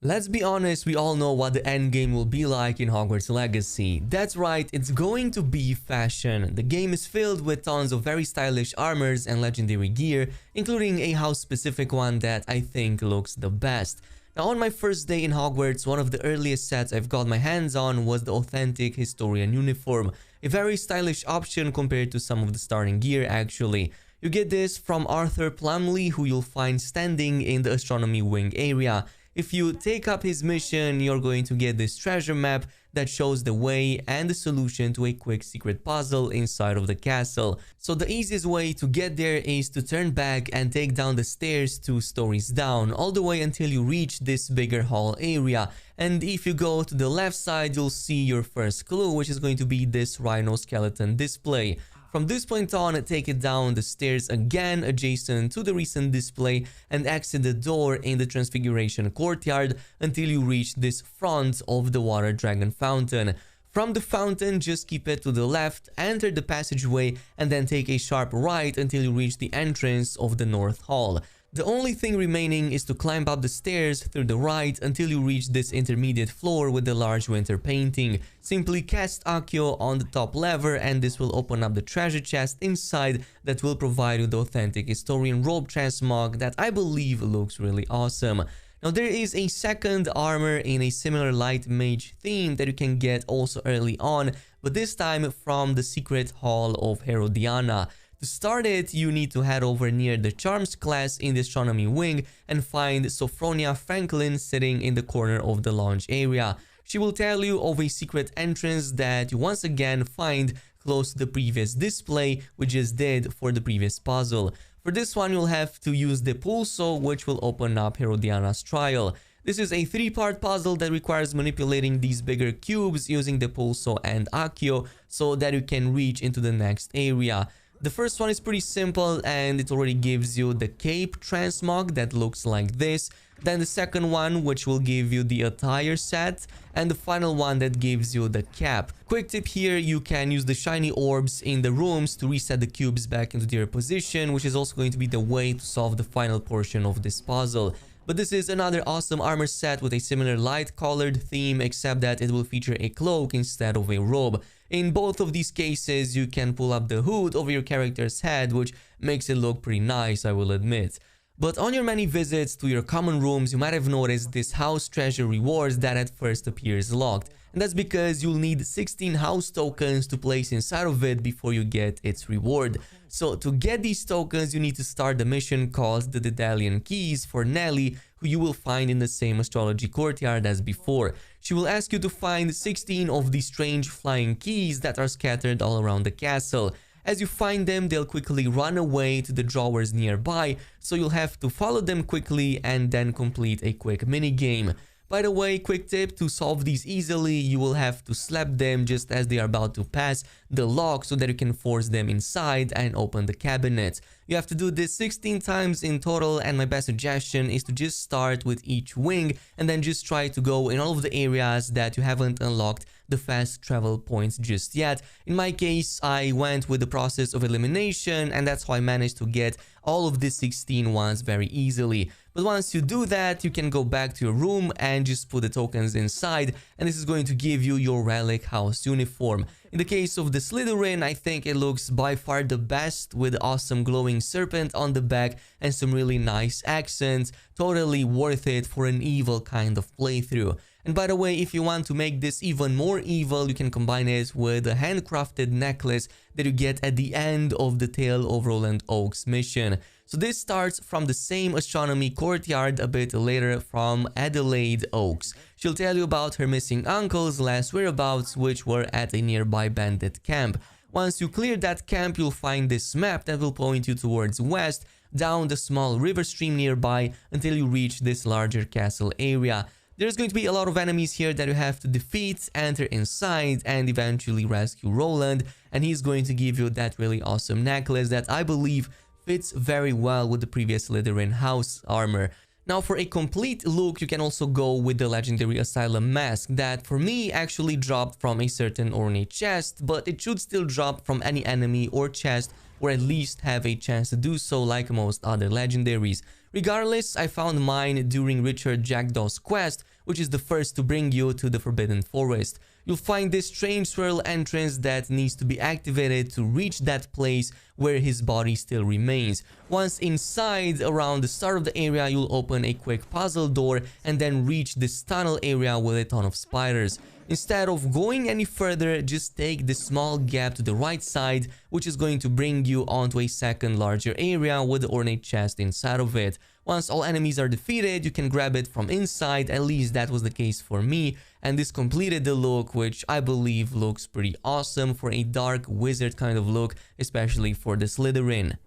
Let's be honest, we all know what the endgame will be like in Hogwarts Legacy. That's right, it's going to be fashion. The game is filled with tons of very stylish armors and legendary gear, including a house-specific one that I think looks the best. Now, on my first day in Hogwarts, one of the earliest sets I've got my hands on was the authentic Historian uniform. A very stylish option compared to some of the starting gear actually. You get this from Arthur Plumley, who you'll find standing in the Astronomy Wing area. If you take up his mission, you're going to get this treasure map that shows the way and the solution to a quick secret puzzle inside of the castle. So the easiest way to get there is to turn back and take down the stairs 2 stories down, all the way until you reach this bigger hall area. And if you go to the left side, you'll see your first clue, which is going to be this rhino skeleton display. From this point on, take it down the stairs again adjacent to the recent display and exit the door in the Transfiguration courtyard until you reach this front of the water dragon fountain. From the fountain, just keep it to the left, enter the passageway and then take a sharp right until you reach the entrance of the North Hall. The only thing remaining is to climb up the stairs through the right until you reach this intermediate floor with the large winter painting. Simply cast Accio on the top lever and this will open up the treasure chest inside that will provide you the authentic Historian robe transmog that I believe looks really awesome. Now there is a second armor in a similar light mage theme that you can get also early on, but this time from the secret hall of Herodiana. To start it, you need to head over near the Charms class in the Astronomy Wing and find Sophronia Franklin sitting in the corner of the lounge area. She will tell you of a secret entrance that you once again find close to the previous display we just did for the previous puzzle. For this one, you'll have to use the pulso, which will open up Herodiana's trial. This is a 3-part puzzle that requires manipulating these bigger cubes using the pulso and Accio so that you can reach into the next area. The first one is pretty simple and it already gives you the cape transmog that looks like this. Then the second one, which will give you the attire set, and the final one that gives you the cap. Quick tip here, you can use the shiny orbs in the rooms to reset the cubes back into their position, which is also going to be the way to solve the final portion of this puzzle. But this is another awesome armor set with a similar light colored theme, except that it will feature a cloak instead of a robe. In both of these cases, you can pull up the hood over your character's head, which makes it look pretty nice, I will admit. But on your many visits to your common rooms, you might have noticed this house treasure rewards that at first appears locked. And that's because you'll need 16 house tokens to place inside of it before you get its reward. So to get these tokens, you need to start the mission called the Daedalian Keys for Nelly, who you will find in the same astrology courtyard as before. She will ask you to find 16 of these strange flying keys that are scattered all around the castle. As you find them, they'll quickly run away to the drawers nearby, so you'll have to follow them quickly and then complete a quick minigame. By the way, quick tip, to solve these easily, you will have to slap them just as they are about to pass the lock so that you can force them inside and open the cabinet. You have to do this 16 times in total, and my best suggestion is to just start with each wing and then just try to go in all of the areas that you haven't unlocked the fast travel points just yet. In my case, I went with the process of elimination and that's how I managed to get all of the 16 ones very easily. But once you do that, you can go back to your room and just put the tokens inside, and this is going to give you your relic house uniform. In the case of the Slytherin, I think it looks by far the best with the awesome glowing serpent on the back and some really nice accents. Totally worth it for an evil kind of playthrough. And by the way, if you want to make this even more evil, you can combine it with a handcrafted necklace that you get at the end of the Tale of Roland Oak's mission. So this starts from the same astronomy courtyard a bit later from Adelaide Oaks. She'll tell you about her missing uncle's last whereabouts, which were at a nearby bandit camp. Once you clear that camp, you'll find this map that will point you towards west, down the small river stream nearby until you reach this larger castle area. There's going to be a lot of enemies here that you have to defeat, enter inside, and eventually rescue Roland, and he's going to give you that really awesome necklace that I believe fits very well with the previous Slytherin house armor. Now for a complete look, you can also go with the legendary Asylum mask that for me actually dropped from a certain ornate chest, but it should still drop from any enemy or chest or at least have a chance to do so like most other legendaries. Regardless, I found mine during Richard Jackdaw's quest, which is the first to bring you to the Forbidden Forest. You'll find this strange swirl entrance that needs to be activated to reach that place where his body still remains. Once inside, around the start of the area, you'll open a quick puzzle door and then reach this tunnel area with a ton of spiders. Instead of going any further, just take this small gap to the right side, which is going to bring you onto a second larger area with the ornate chest inside of it. Once all enemies are defeated, you can grab it from inside, at least that was the case for me, and this completed the look, which I believe looks pretty awesome for a dark wizard kind of look, especially for the Slytherin.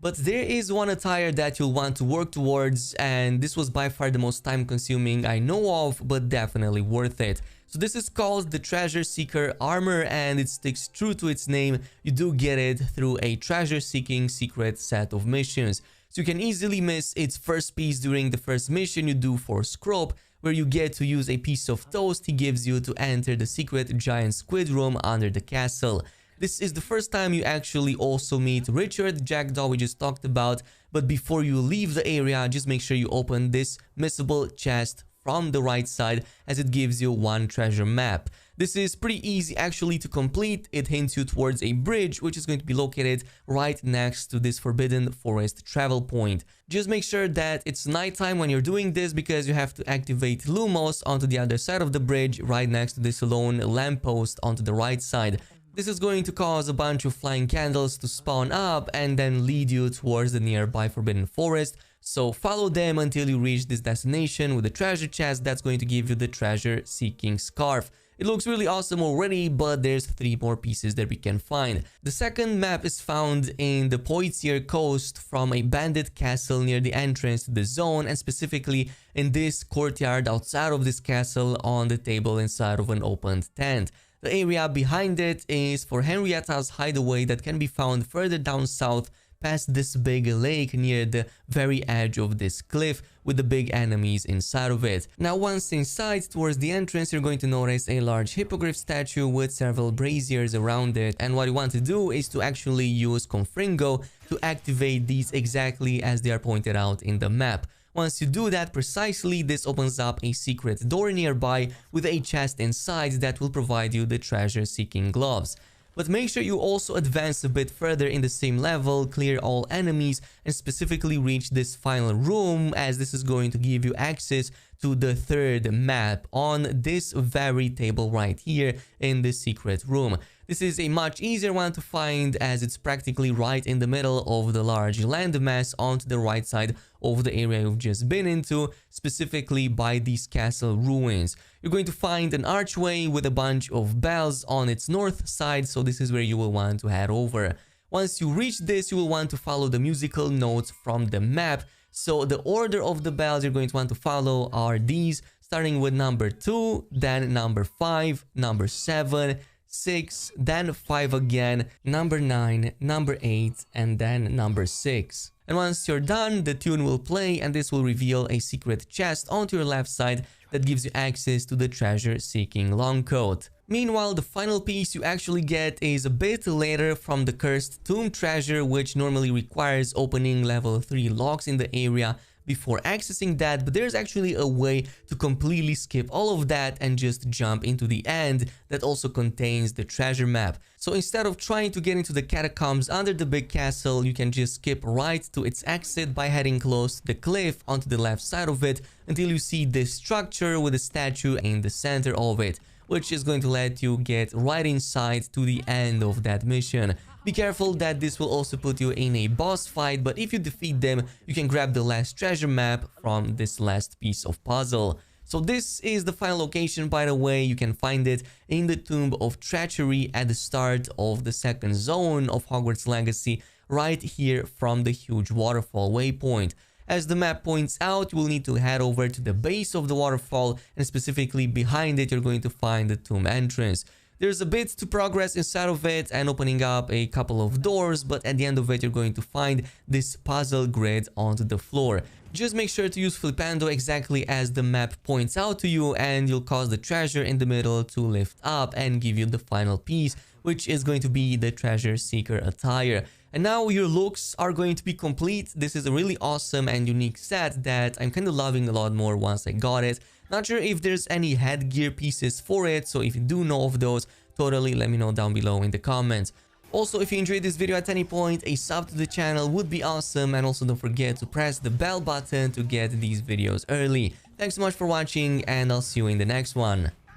But there is one attire that you'll want to work towards, and this was by far the most time consuming I know of, but definitely worth it. So this is called the Treasure Seeker armor, and it sticks true to its name. You do get it through a treasure seeking secret set of missions. So you can easily miss its first piece during the first mission you do for Scrope, where you get to use a piece of toast he gives you to enter the secret giant squid room under the castle. This is the first time you actually also meet Richard Jackdaw we just talked about, but before you leave the area, just make sure you open this missable chest from the right side, as it gives you one treasure map. This is pretty easy actually to complete. It hints you towards a bridge which is going to be located right next to this Forbidden Forest travel point. Just make sure that it's nighttime when you're doing this, because you have to activate Lumos onto the other side of the bridge right next to this lone lamppost onto the right side. This is going to cause a bunch of flying candles to spawn up and then lead you towards the nearby Forbidden Forest. So follow them until you reach this destination with the treasure chest that's going to give you the treasure seeking scarf. It looks really awesome already, but there's 3 more pieces that we can find. The second map is found in the Poitiers coast from a bandit castle near the entrance to the zone, and specifically in this courtyard outside of this castle on the table inside of an opened tent. The area behind it is for Henrietta's hideaway that can be found further down south past this big lake near the very edge of this cliff with the big enemies inside of it. Now once inside, towards the entrance, you're going to notice a large hippogriff statue with several braziers around it, and what you want to do is to actually use Confringo to activate these exactly as they are pointed out in the map. Once you do that precisely, this opens up a secret door nearby with a chest inside that will provide you the treasure-seeking gloves. But make sure you also advance a bit further in the same level, clear all enemies, and specifically reach this final room, as this is going to give you access to the third map on this very table right here in the secret room. This is a much easier one to find, as it's practically right in the middle of the large landmass onto the right side of the area you've just been into, specifically by these castle ruins. You're going to find an archway with a bunch of bells on its north side, so this is where you will want to head over. Once you reach this, you will want to follow the musical notes from the map. So the order of the bells you're going to want to follow are these, starting with number 2, then number 5, number 7, 6, then 5 again, number 9, number 8, and then number 6. And once you're done, the tune will play, and this will reveal a secret chest onto your left side that gives you access to the treasure-seeking long coat. Meanwhile, the final piece you actually get is a bit later from the cursed tomb treasure, which normally requires opening level 3 locks in the area before accessing that, but there's actually a way to completely skip all of that and just jump into the end that also contains the treasure map. So instead of trying to get into the catacombs under the big castle, you can just skip right to its exit by heading close to the cliff onto the left side of it until you see this structure with a statue in the center of it, which is going to let you get right inside to the end of that mission. Be careful that this will also put you in a boss fight, but if you defeat them, you can grab the last treasure map from this last piece of puzzle. So this is the final location, by the way. You can find it in the Tomb of Treachery at the start of the second zone of Hogwarts Legacy, right here from the huge waterfall waypoint. As the map points out, you will need to head over to the base of the waterfall, and specifically behind it, you're going to find the tomb entrance. There's a bit to progress inside of it and opening up a couple of doors, but at the end of it, you're going to find this puzzle grid onto the floor. Just make sure to use Flipendo exactly as the map points out to you, and you'll cause the treasure in the middle to lift up and give you the final piece, which is going to be the treasure seeker attire. And now your looks are going to be complete. This is a really awesome and unique set that I'm kind of loving a lot more once I got it. Not sure if there's any headgear pieces for it, so if you do know of those, totally let me know down below in the comments. Also, if you enjoyed this video at any point, a sub to the channel would be awesome, and also don't forget to press the bell button to get these videos early. Thanks so much for watching, and I'll see you in the next one.